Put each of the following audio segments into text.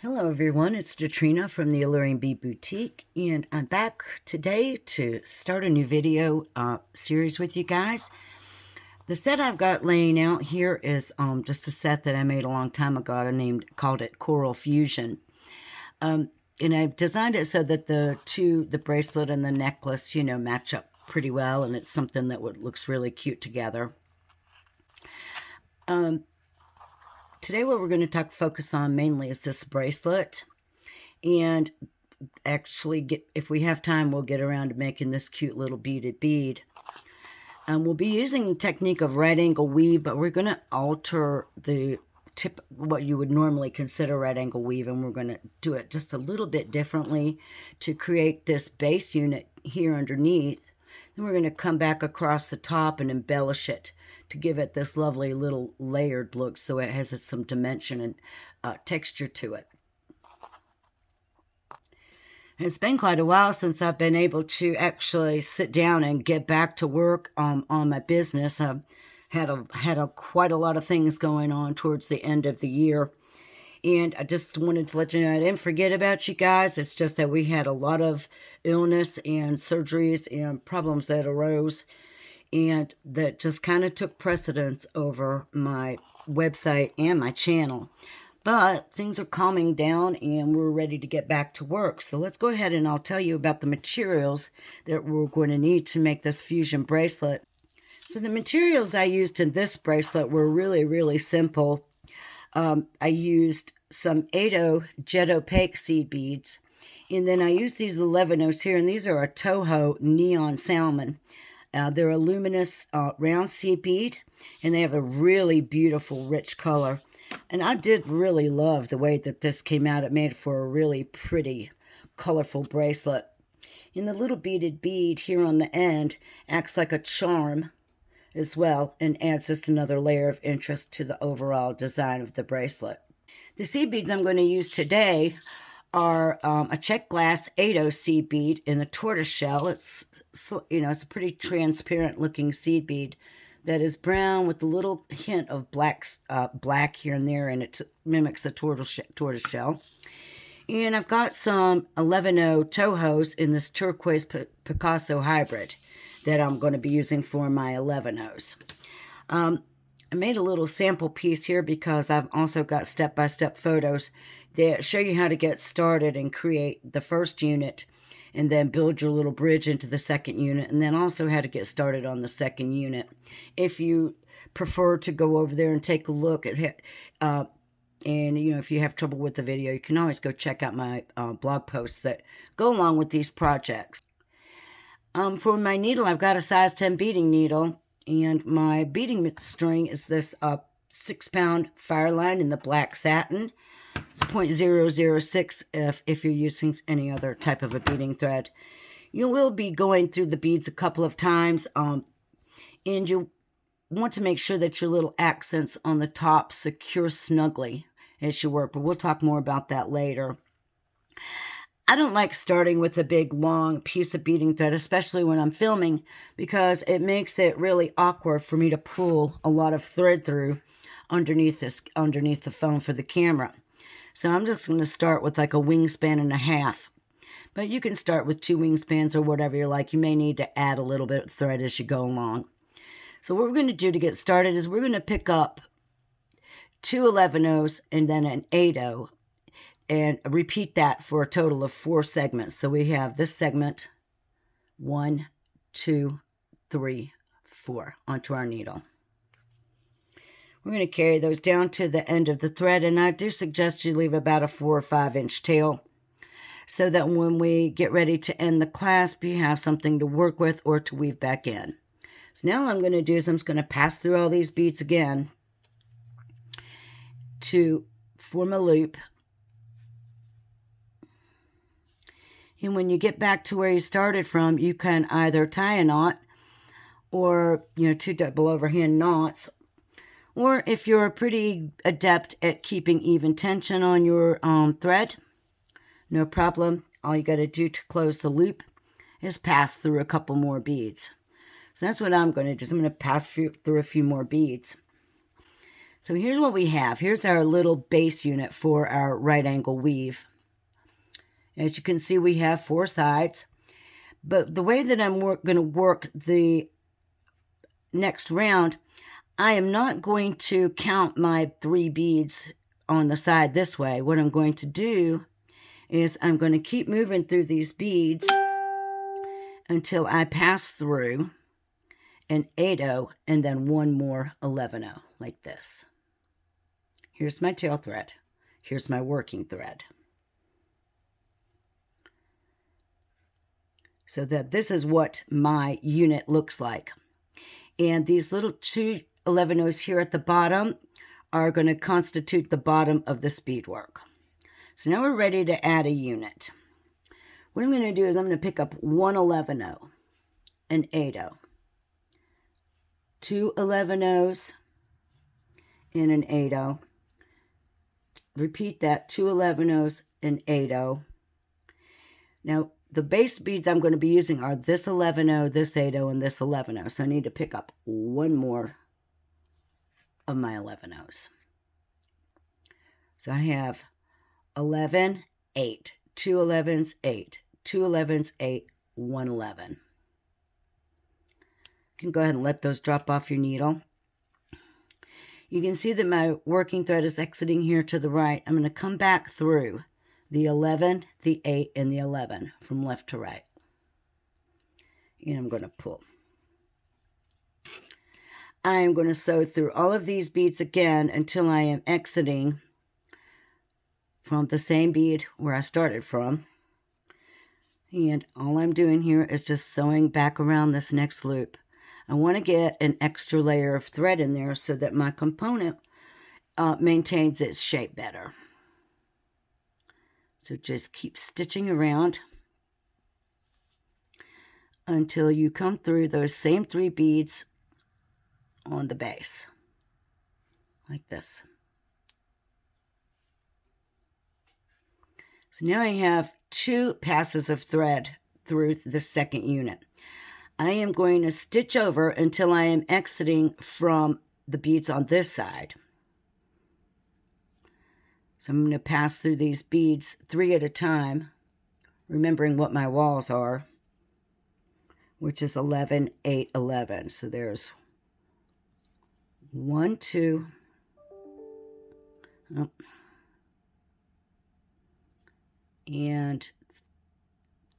Hello everyone, it's Katrina from the Alluring Bead Boutique, and I'm back today to start a new video series with you guys. The set I've got laying out here is just a set that I made a long time ago. I called it Coral Fusion. And I've designed it so that the bracelet and the necklace, match up pretty well, and it's something that looks really cute together. Today what we're going to focus on mainly is this bracelet, and actually if we have time, we'll get around to making this cute little beaded bead. We'll be using the technique of right angle weave, but we're going to alter the tip, what you would normally consider right angle weave, and we're going to do it just a little bit differently to create this base unit here underneath. Then we're going to come back across the top and embellish it to give it this lovely little layered look, so it has some dimension and texture to it. It's been quite a while since I've been able to actually sit down and get back to work on my business. I've had quite a lot of things going on towards the end of the year, and I just wanted to let you know I didn't forget about you guys. It's just that we had a lot of illness and surgeries and problems that arose, and that just kind of took precedence over my website and my channel. But things are calming down and we're ready to get back to work. So let's go ahead and I'll tell you about the materials that we're going to need to make this fusion bracelet. So the materials I used in this bracelet were really, really simple. I used some 8/0 jet opaque seed beads, and then I used these 11/0s here, and these are a Toho neon salmon. They're a luminous round seed bead, and they have a really beautiful rich color. And I did really love the way that this came out. It made for a really pretty, colorful bracelet. And the little beaded bead here on the end acts like a charm as well, and adds just another layer of interest to the overall design of the bracelet. The seed beads I'm going to use today are a check glass 8/0 seed bead in a tortoise shell. It's a pretty transparent looking seed bead that is brown with a little hint of black here and there, and it mimics a tortoise shell. And I've got some 11/0 Tohos in this turquoise Picasso hybrid that I'm going to be using for my 11/0s. I made a little sample piece here because I've also got step-by-step photos that show you how to get started and create the first unit, and then build your little bridge into the second unit, and then also how to get started on the second unit. If you prefer to go over there and take a look at it, and if you have trouble with the video, you can always go check out my blog posts that go along with these projects. For my needle, I've got a size 10 beading needle, and my beading string is this 6-pound Fireline in the black satin. It's 0.006 if you're using any other type of a beading thread. You will be going through the beads a couple of times, and you want to make sure that your little accents on the top secure snugly as you work, but we'll talk more about that later. I don't like starting with a big long piece of beading thread, especially when I'm filming, because it makes it really awkward for me to pull a lot of thread through underneath the phone for the camera. So I'm just going to start with like a wingspan and a half. But you can start with 2 wingspans or whatever you like. You may need to add a little bit of thread as you go along. So what we're going to do to get started is we're going to pick up 2 11/0s and then an 8/0, and repeat that for a total of 4 segments. So we have this segment, 1, 2, 3, 4, onto our needle. We're going to carry those down to the end of the thread, and I do suggest you leave about a 4 or 5 inch tail so that when we get ready to end the clasp, you have something to work with or to weave back in. So now what I'm going to do is I'm just going to pass through all these beads again to form a loop. And when you get back to where you started from, you can either tie a knot or, 2 double overhand knots. Or if you're pretty adept at keeping even tension on your thread, no problem. All you got to do to close the loop is pass through a couple more beads. So that's what I'm going to do. I'm going to pass through a few more beads. So here's what we have. Here's our little base unit for our right angle weave. As you can see, we have 4 sides. But the way that I'm going to work the next round, I am not going to count my 3 beads on the side this way. What I'm going to do is I'm going to keep moving through these beads until I pass through an 8-0 and then one more 11-0 like this. Here's my tail thread. Here's my working thread. So that this is what my unit looks like. And these little 2 11-0s here at the bottom are going to constitute the bottom of this beadwork. So now we're ready to add a unit. What I'm going to do is I'm going to pick up one 11-0, an 8-0, 2 11-0s, and an 8-0. Repeat that, 2 11-0s, an 8-0. Now, the base beads I'm going to be using are this 11-0, this 8-0, and this 11-0. So I need to pick up one more of my 11-0s. So I have 11, 8, 2 11s, 8, 2 11s, 8, 1 11. You can go ahead and let those drop off your needle. You can see that my working thread is exiting here to the right. I'm going to come back through the 11, the 8, and the 11 from left to right. And I'm going to pull. I am going to sew through all of these beads again until I am exiting from the same bead where I started from. And all I'm doing here is just sewing back around this next loop. I want to get an extra layer of thread in there so that my component maintains its shape better. So just keep stitching around until you come through those same 3 beads on the base, like this. So now I have 2 passes of thread through the second unit. I am going to stitch over until I am exiting from the beads on this side. So I'm going to pass through these beads 3 at a time, remembering what my walls are, which is 11, 8, 11. So there's 1, 2, and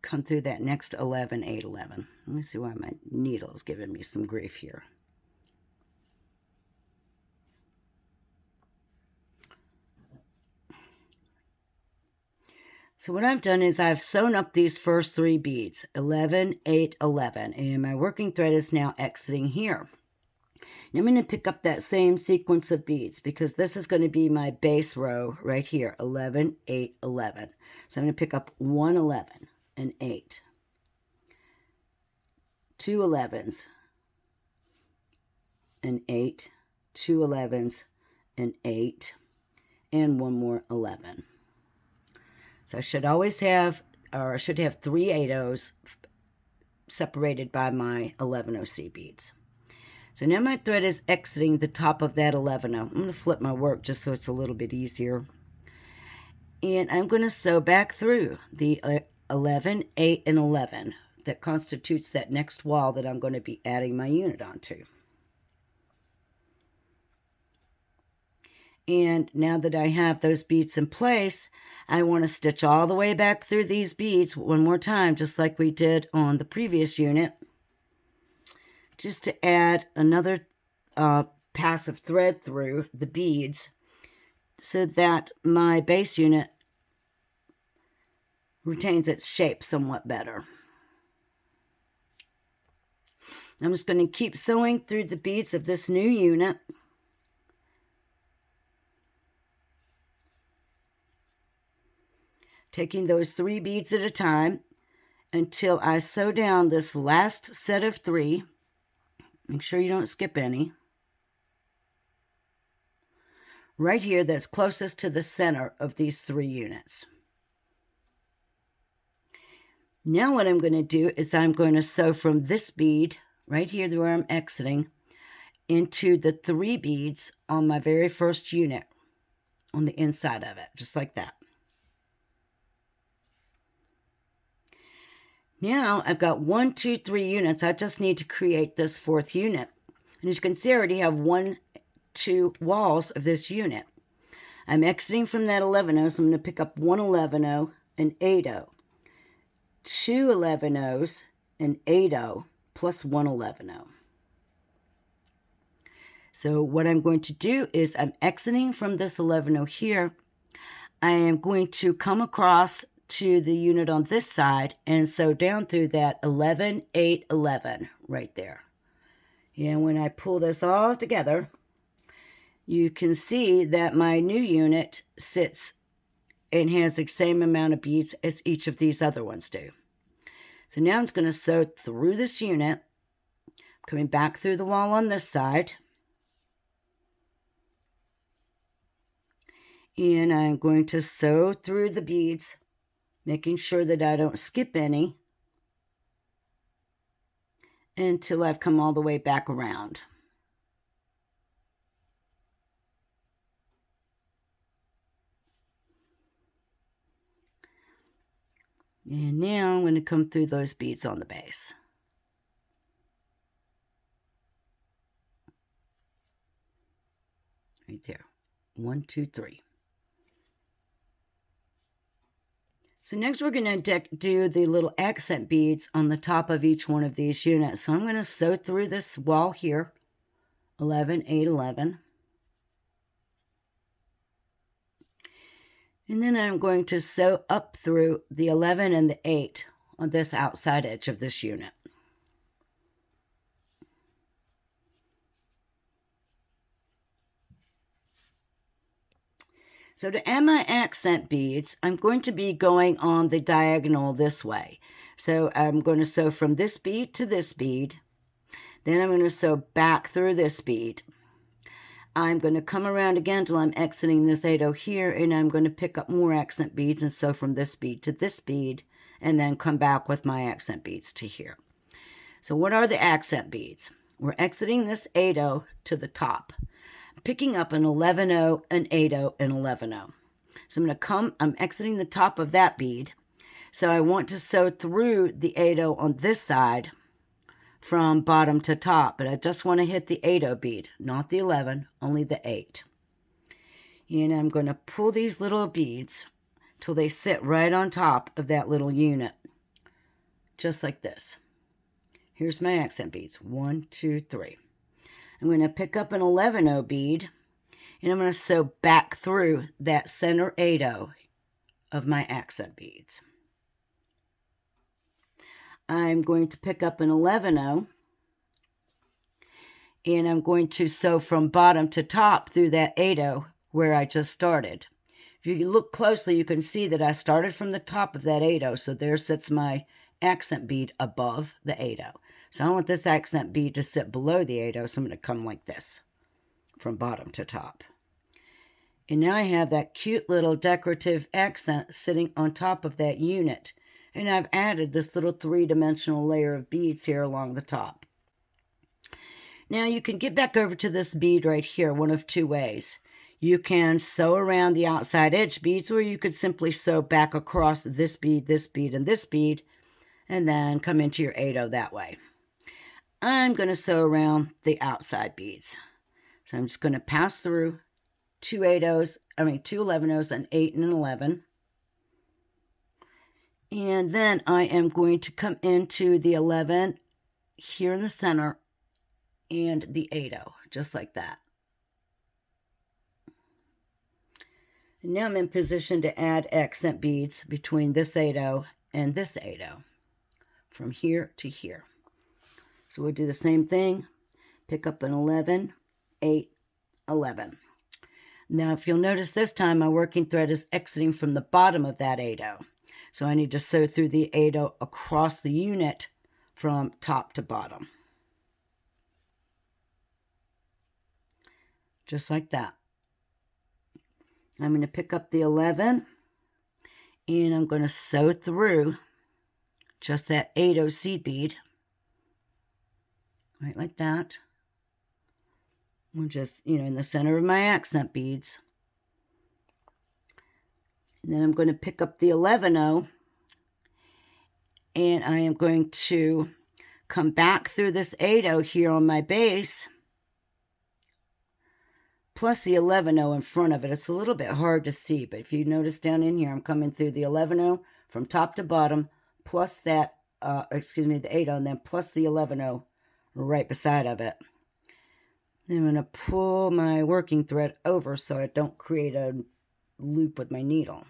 come through that next 11, 8, 11. Let me see why my needle is giving me some grief here. So what I've done is I've sewn up these first 3 beads, 11, 8, 11, and my working thread is now exiting here. Now I'm going to pick up that same sequence of beads because this is going to be my base row right here, 11, 8, 11. So I'm going to pick up 1 11, an 8, 2 11s, an 8, 2 11s, an 8, and one more 11. So I should always have, or I should have 3 8-0s separated by my 11-0C beads. So now my thread is exiting the top of that 11-0. I'm going to flip my work just so it's a little bit easier. And I'm going to sew back through the 11, 8, and 11 that constitutes that next wall that I'm going to be adding my unit onto. And now that I have those beads in place, I want to stitch all the way back through these beads one more time, just like we did on the previous unit, just to add another pass of thread through the beads so that my base unit retains its shape somewhat better. I'm just going to keep sewing through the beads of this new unit. Taking those 3 beads at a time until I sew down this last set of 3. Make sure you don't skip any. Right here, that's closest to the center of these 3 units. Now what I'm going to do is I'm going to sew from this bead, right here where I'm exiting, into the 3 beads on my very first unit on the inside of it, just like that. Now I've got 1, 2, 3 units. I just need to create this 4th unit. And as you can see, I already have 1, 2 walls of this unit. I'm exiting from that 11-0, so I'm going to pick up 1 11-0 and 8-0. 2 11-0s and 8-0 plus 1 11-0. So what I'm going to do is I'm exiting from this 11-0 here. I am going to come across to the unit on this side and sew down through that 11, 8, 11 right there. And when I pull this all together, you can see that my new unit sits and has the same amount of beads as each of these other ones do. So now I'm just going to sew through this unit, coming back through the wall on this side. And I'm going to sew through the beads, making sure that I don't skip any until I've come all the way back around. And now I'm going to come through those beads on the base. Right there. 1, 2, 3. So next we're going to do the little accent beads on the top of each one of these units. So I'm going to sew through this wall here, 11, 8, 11. And then I'm going to sew up through the 11 and the 8 on this outside edge of this unit. So to add my accent beads, I'm going to be going on the diagonal this way. So I'm going to sew from this bead to this bead. Then I'm going to sew back through this bead. I'm going to come around again till I'm exiting this 8-0 here, and I'm going to pick up more accent beads and sew from this bead to this bead, and then come back with my accent beads to here. So what are the accent beads? We're exiting this 8-0 to the top, picking up an 11-0, an 8-0, and 11-0. So I'm exiting the top of that bead. So I want to sew through the 8-0 on this side from bottom to top, but I just want to hit the 8-0 bead, not the 11, only the 8. And I'm going to pull these little beads till they sit right on top of that little unit, just like this. Here's my accent beads, 1, 2, 3. I'm going to pick up an 11-0 bead, and I'm going to sew back through that center 8-0 of my accent beads. I'm going to pick up an 11-0, and I'm going to sew from bottom to top through that 8-0 where I just started. If you look closely, you can see that I started from the top of that 8-0, so there sits my accent bead above the 8-0. So I want this accent bead to sit below the 8-0, so I'm going to come like this, from bottom to top. And now I have that cute little decorative accent sitting on top of that unit. And I've added this little 3-dimensional layer of beads here along the top. Now you can get back over to this bead right here one of 2 ways. You can sew around the outside edge beads, or you could simply sew back across this bead, and this bead, and then come into your 8-0 that way. I'm going to sew around the outside beads. So I'm just going to pass through 2 11-0s, an 8 and an 11. And then I am going to come into the 11 here in the center and the 8-0, just like that. And now I'm in position to add accent beads between this 8-0 and this 8-0, from here to here. So we'll do the same thing, pick up an 11, 8, 11. Now if you'll notice this time, my working thread is exiting from the bottom of that 8-0. So I need to sew through the 8-0 across the unit from top to bottom. Just like that. I'm going to pick up the 11 and I'm going to sew through just that 8-0 seed bead. Right like that. I'm just, in the center of my accent beads. And then I'm going to pick up the 11-0, and I am going to come back through this 8-0 here on my base, plus the 11-0 in front of it. It's a little bit hard to see, but if you notice down in here, I'm coming through the 11-0 from top to bottom, plus that, the 8-0, and then plus the 11-0 right beside of it. Then I'm going to pull my working thread over so I don't create a loop with my needle.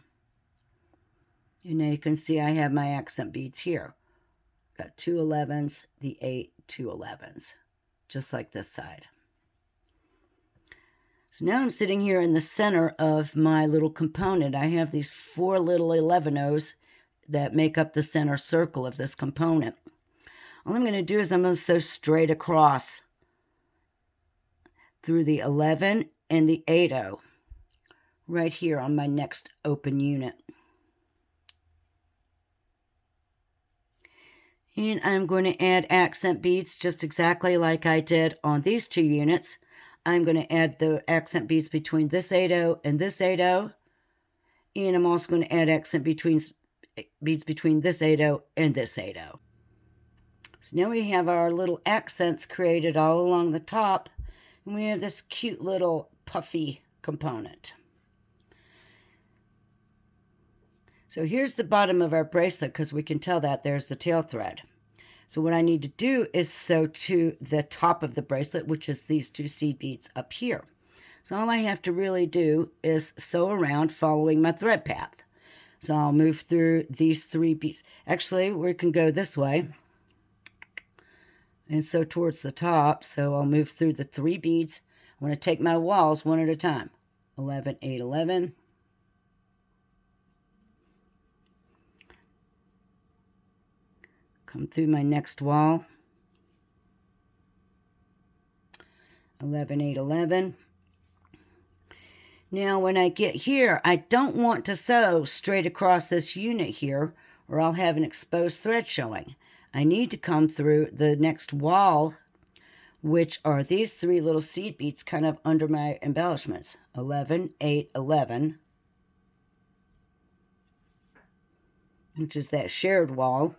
And now you can see I have my accent beads here. Got 2 11s, the 8, 2 11s, just like this side. So now I'm sitting here in the center of my little component. I have these 4 little 11-0s that make up the center circle of this component. All I'm going to do is I'm going to sew straight across through the 11 and the 8-0 right here on my next open unit. And I'm going to add accent beads just exactly like I did on these 2 units. I'm going to add the accent beads between this 8-0 and this 8-0. And I'm also going to add accent beads between this 8-0 and this 8-0. So now we have our little accents created all along the top. And we have this cute little puffy component. So here's the bottom of our bracelet because we can tell that there's the tail thread. So what I need to do is sew to the top of the bracelet, which is these 2 seed beads up here. So all I have to really do is sew around following my thread path. So I'll move through these 3 beads. Actually, we can go this way and sew towards the top. So I'll move through the 3 beads. I'm going to take my walls one at a time. 11, 8, 11. Come through my next wall. 11, 8, 11. Now when I get here, I don't want to sew straight across this unit here or I'll have an exposed thread showing. I need to come through the next wall, which are these 3 little seed beads kind of under my embellishments. 11, 8, 11, which is that shared wall.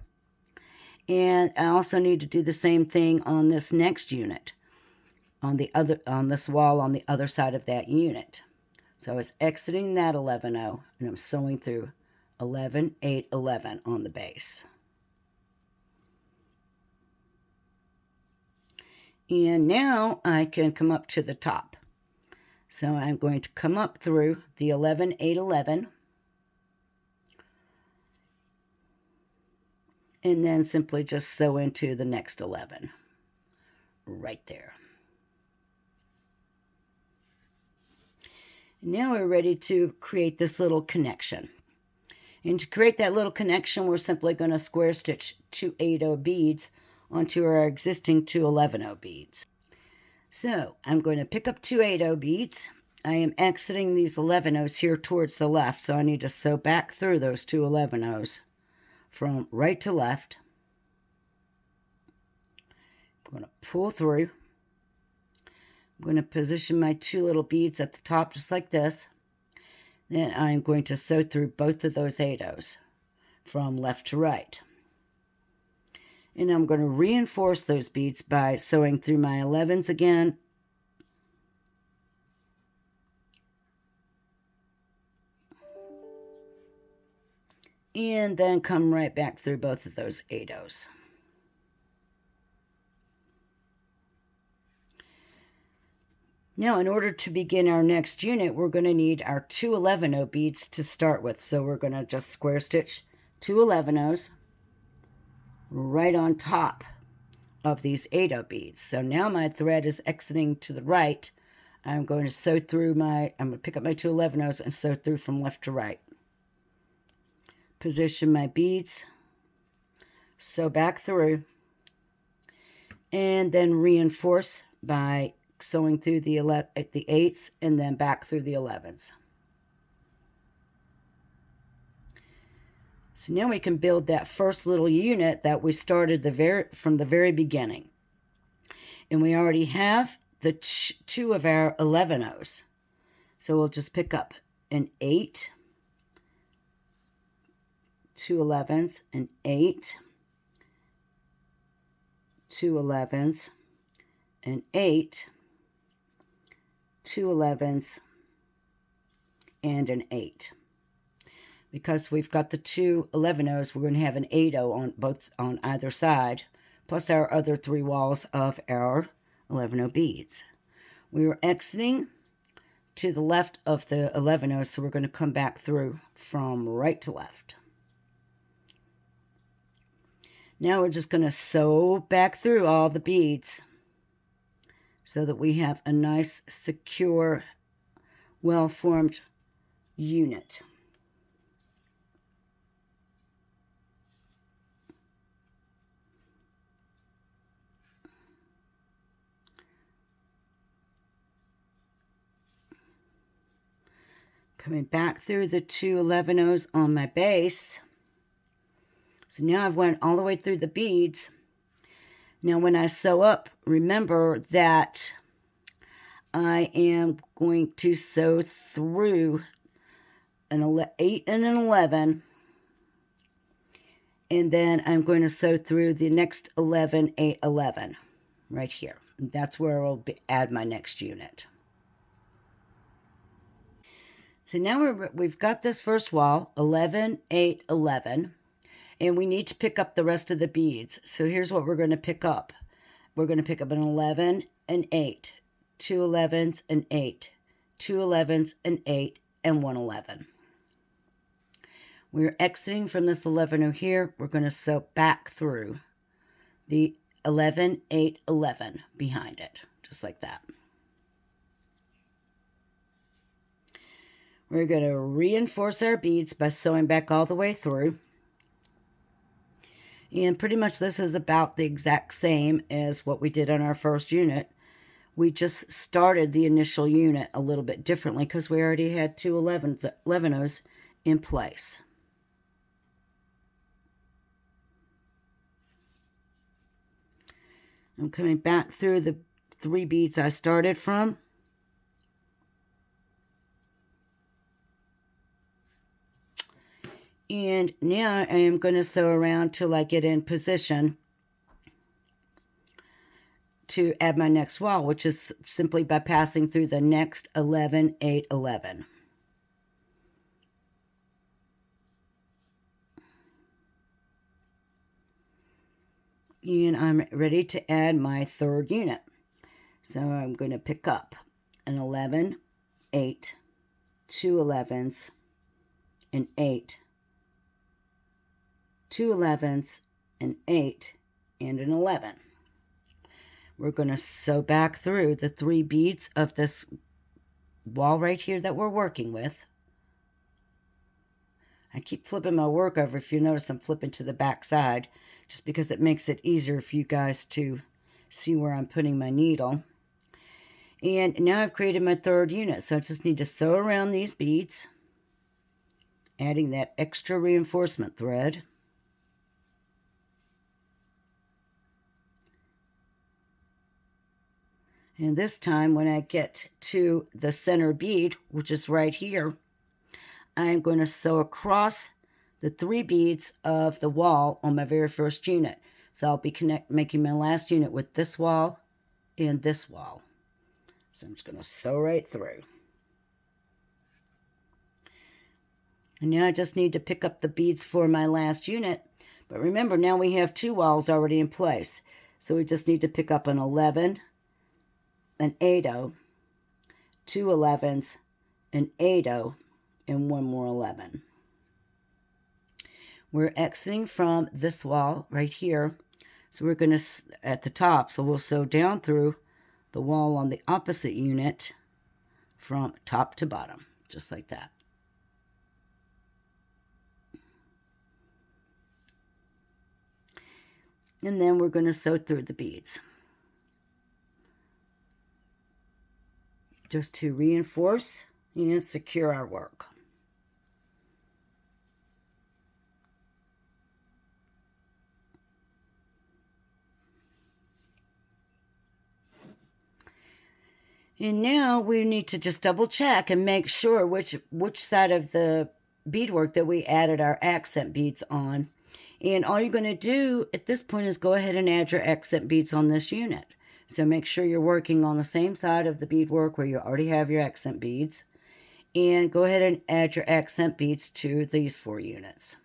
And I also need to do the same thing on this next unit, on this wall on the other side of that unit. So I was exiting that 11-0, and I'm sewing through 11, 8, 11 on the base. And now I can come up to the top. So I'm going to come up through the 11, 8, 11. And then simply just sew into the next 11 right there. Now we're ready to create this little connection. And to create that little connection, we're simply going to square stitch 2 8-0 beads onto our existing 2 11-0 beads. So I'm going to pick up 2 8-0 beads. I am exiting these 11-0s here towards the left, so I need to sew back through those 2 11-0s. From right to left. I'm going to pull through. I'm going to position my 2 little beads at the top just like this. Then I'm going to sew through both of those 8-0s from left to right. And I'm going to reinforce those beads by sewing through my 11s again. And then come right back through both of those 8-0s. Now, in order to begin our next unit, we're going to need our 2 11-0 beads to start with. So we're going to just square stitch 2 11-0s right on top of these 8-0 beads. So now my thread is exiting to the right. I'm going to pick up my 2 11-0s and sew through from left to right. Position my beads, sew back through, and then reinforce by sewing through the 8s and then back through the 11s. So now we can build that first little unit that we started from the very beginning. And we already have the two of our 11-ohs. So we'll just pick up an 8, 2 11s, an 8, 2 11s, an 8, 2 11s, and an 8. Because we've got the two 11-ohs, we're going to have an 8-oh on either side, plus our other 3 walls of our 11-oh beads. We are exiting to the left of the 11-ohs, so we're going to come back through from right to left. Now we're just going to sew back through all the beads so that we have a nice, secure, well-formed unit. Coming back through the two 11-ohs on my base. So now I've went all the way through the beads. Now when I sew up, remember that I am going to sew through an 8 and an 11. And then I'm going to sew through the next 11, 8, 11 right here. And that's where I'll add my next unit. So now we've got this first wall, 11, 8, 11, and we need to pick up the rest of the beads. So here's what we're going to pick up. We're going to pick up an 11, an 8, 2 11s, an 8, 2 11s, an 8, and 1 11. We're exiting from this 11-oh here. We're going to sew back through the 11, 8, 11 behind it, just like that. We're going to reinforce our beads by sewing back all the way through. And pretty much this is about the exact same as what we did on our first unit. We just started the initial unit a little bit differently because we already had two 11-ohs in place. I'm coming back through the 3 beads I started from. And now I am going to sew around till I get in position to add my next wall, which is simply by passing through the next 11, 8, 11. And I'm ready to add my third unit. So I'm going to pick up an 11, 8, 2 11s, an 8, 2 11s, an 8, and an 11. We're going to sew back through the 3 beads of this wall right here that we're working with. I keep flipping my work over. If you notice, I'm flipping to the back side just because it makes it easier for you guys to see where I'm putting my needle. And now I've created my third unit, so I just need to sew around these beads, adding that extra reinforcement thread. And this time when I get to the center bead, which is right here, I'm going to sew across the 3 beads of the wall on my very first unit. So I'll be making my last unit with this wall and this wall. So I'm just going to sew right through. And now I just need to pick up the beads for my last unit. But remember, now we have 2 walls already in place. So we just need to pick up an 11, an 8-oh, 2 11s, an 8-oh, and 1 more 11. We're exiting from this wall right here. So we're going to, at the top, so we'll sew down through the wall on the opposite unit from top to bottom, just like that. And then we're going to sew through the beads, just to reinforce and secure our work. And now we need to just double check and make sure which side of the beadwork that we added our accent beads on. And all you're going to do at this point is go ahead and add your accent beads on this unit. So make sure you're working on the same side of the beadwork where you already have your accent beads. And go ahead and add your accent beads to these 4 units.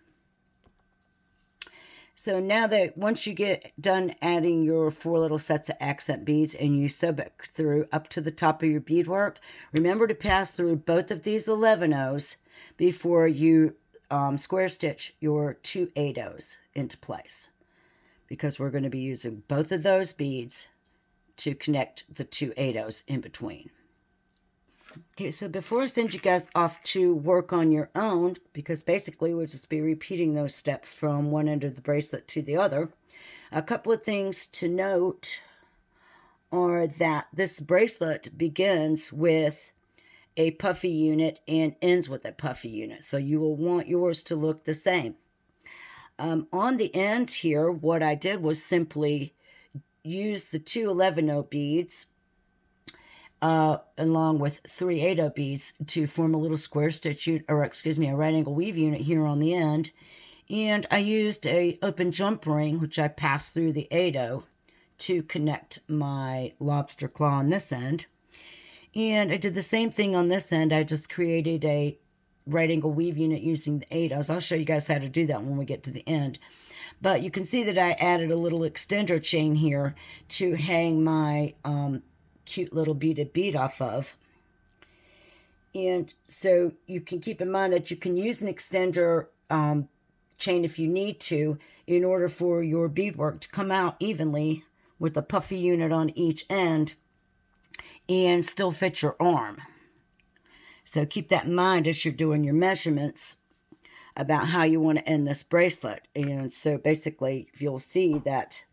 So now that once you get done adding your 4 little sets of accent beads and you sew back through up to the top of your beadwork, remember to pass through both of these 11-ohs before you square stitch your 2 8-ohs into place, because we're going to be using both of those beads to connect the 2 8-ohs in between. Okay, so before I send you guys off to work on your own, because basically we'll just be repeating those steps from one end of the bracelet to the other, a couple of things to note are that this bracelet begins with a puffy unit and ends with a puffy unit. So you will want yours to look the same. On the ends here, what I did was simply use the 2 11-oh beads along with 3 8-oh beads to form a little square stitch, or excuse me, a right angle weave unit here on the end. And I used a open jump ring, which I passed through the 8-oh to connect my lobster claw on this end. And I did the same thing on this end. I just created a right angle weave unit using the 8-ohs. I'll show you guys how to do that when we get to the end. But you can see that I added a little extender chain here to hang my cute little beaded bead off of. And so you can keep in mind that you can use an extender chain if you need to in order for your beadwork to come out evenly with a puffy unit on each end and still fit your arm. So keep that in mind as you're doing your measurements about how you want to end this bracelet. And so basically you'll see that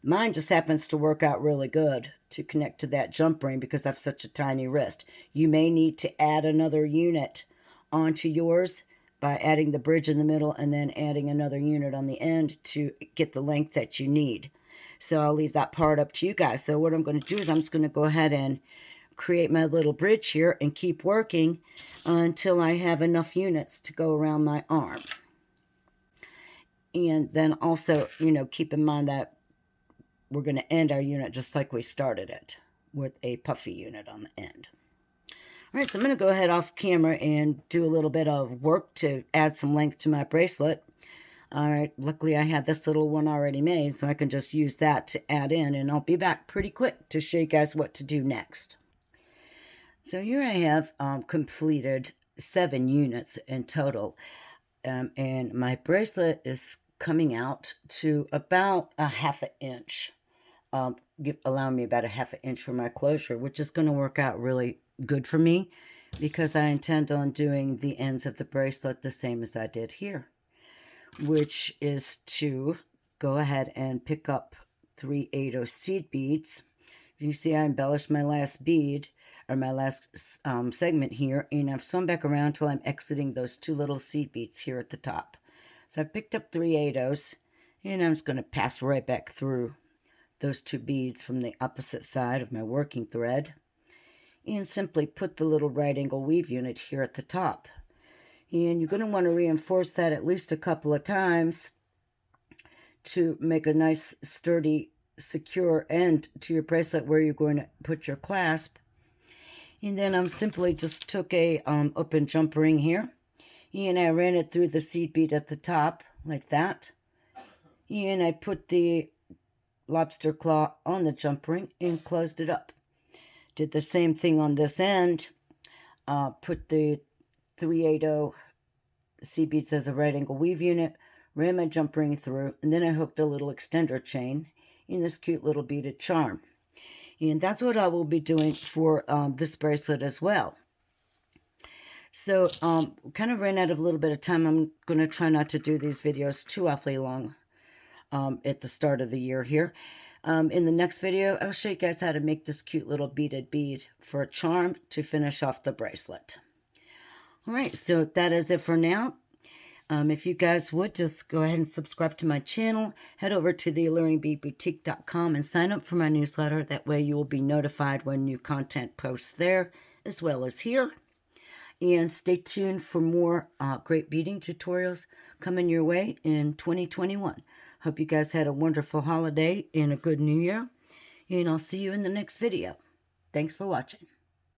mine just happens to work out really good to connect to that jump ring because I have such a tiny wrist. You may need to add another unit onto yours by adding the bridge in the middle and then adding another unit on the end to get the length that you need. So I'll leave that part up to you guys. So what I'm going to do is I'm just going to go ahead and create my little bridge here and keep working until I have enough units to go around my arm. And then also, keep in mind that we're going to end our unit just like we started it, with a puffy unit on the end. All right, so I'm going to go ahead off camera and do a little bit of work to add some length to my bracelet. All right, luckily I had this little one already made, so I can just use that to add in, and I'll be back pretty quick to show you guys what to do next. So here I have completed 7 units in total, and my bracelet is coming out to about a ½ inch, allowing me about a ½ inch for my closure, which is going to work out really good for me because I intend on doing the ends of the bracelet the same as I did here, which is to go ahead and pick up 3 8-oh seed beads. You see I embellished my last bead, or my last segment here, and I've sewn back around until I'm exiting those 2 little seed beads here at the top. So I picked up 3 8-ohs, and I'm just going to pass right back through those 2 beads from the opposite side of my working thread, and simply put the little right angle weave unit here at the top. And you're going to want to reinforce that at least a couple of times to make a nice, sturdy, secure end to your bracelet where you're going to put your clasp. And then I simply just took a open jump ring here, and I ran it through the seed bead at the top, like that. And I put the lobster claw on the jump ring and closed it up. Did the same thing on this end. Put the 3 8-oh seed beads as a right angle weave unit, ran my jump ring through, and then I hooked a little extender chain in this cute little beaded charm. And that's what I will be doing for this bracelet as well. So kind of ran out of a little bit of time. I'm going to try not to do these videos too awfully long at the start of the year here. In the next video, I'll show you guys how to make this cute little beaded bead for a charm to finish off the bracelet. All right, so that is it for now. If you guys would, just go ahead and subscribe to my channel. Head over to the alluringbeadboutique.com and sign up for my newsletter. That way you will be notified when new content posts there, as well as here. And stay tuned for more great beading tutorials coming your way in 2021. Hope you guys had a wonderful holiday and a good new year. And I'll see you in the next video. Thanks for watching.